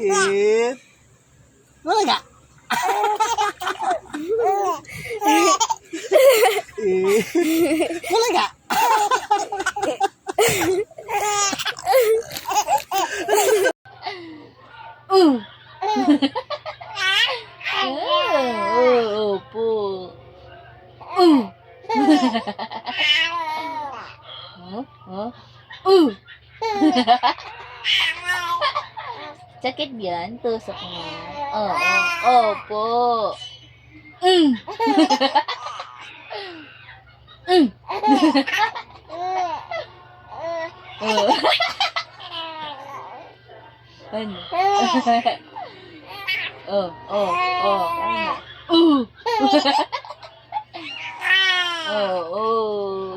It. Wala ka. Wala ka. Opo. Sakit yan? Tusok mo? Opo. Ano?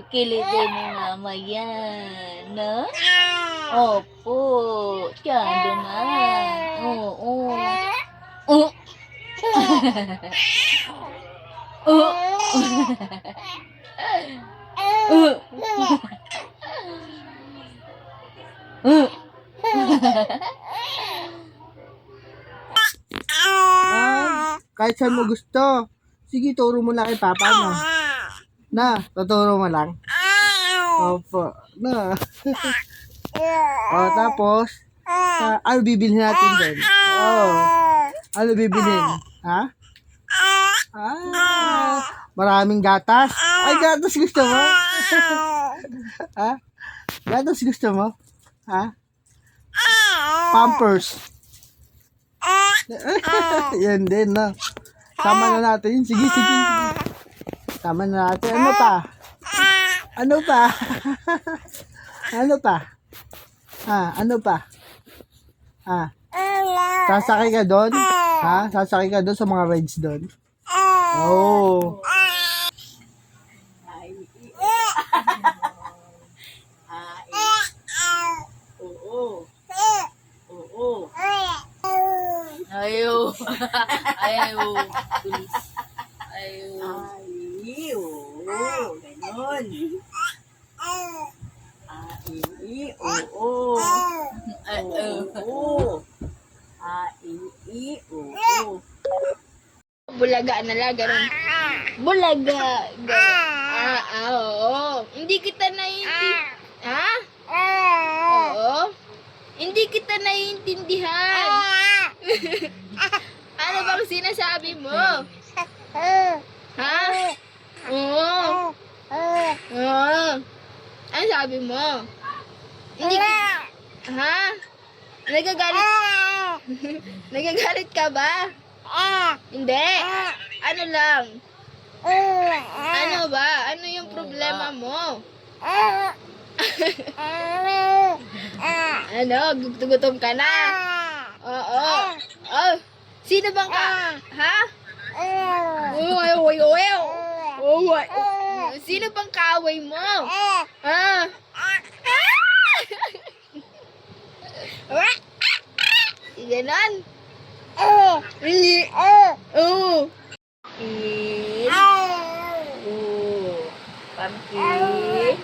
Kilidin ni mama yan, no? Opo, tiyado naman. Kahit saan mo gusto. Sige, turo mo lang kay Papa, no? Na, tuturo mo lang. Opo. Na. Tapos, ano bibilhin natin doon? Ano bibilhin? Ha? Maraming gatas. Ay, gatas gusto mo? Ha? Gatas gusto mo? Ha? Pampers. Yan din, no? Tama na natin. Sige. Tama na natin. Ano pa? Ano pa? Ano pa? Sasakay ka doon? Sasakay ka doon sa mga rides doon? Oh. Ayaw. Bilis. Ganon. Bulaga na lang, ganun. Bulaga. Oo. Hindi kita naiintindihan. Oo. Hindi kita naiintindihan. Ano bang sinasabi mo? Ha? Oo. Ano sabi mo? Hindi ha? Nagagalit ka ba? Hindi. Ano lang? Ano ba? Ano yung problema mo? Ano? Gutom ka na? Oo. Sino bang ka? Ha? Sino bang kaaway mo? Ha? Ganon? Pumpkin.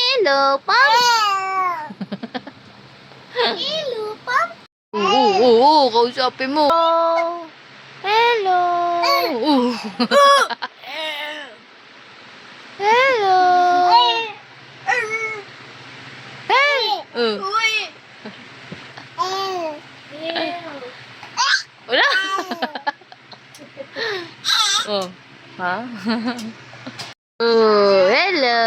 Hello, Pam. Oo, kausapin mo. Hello. Hello. Wala. Ha? Hello.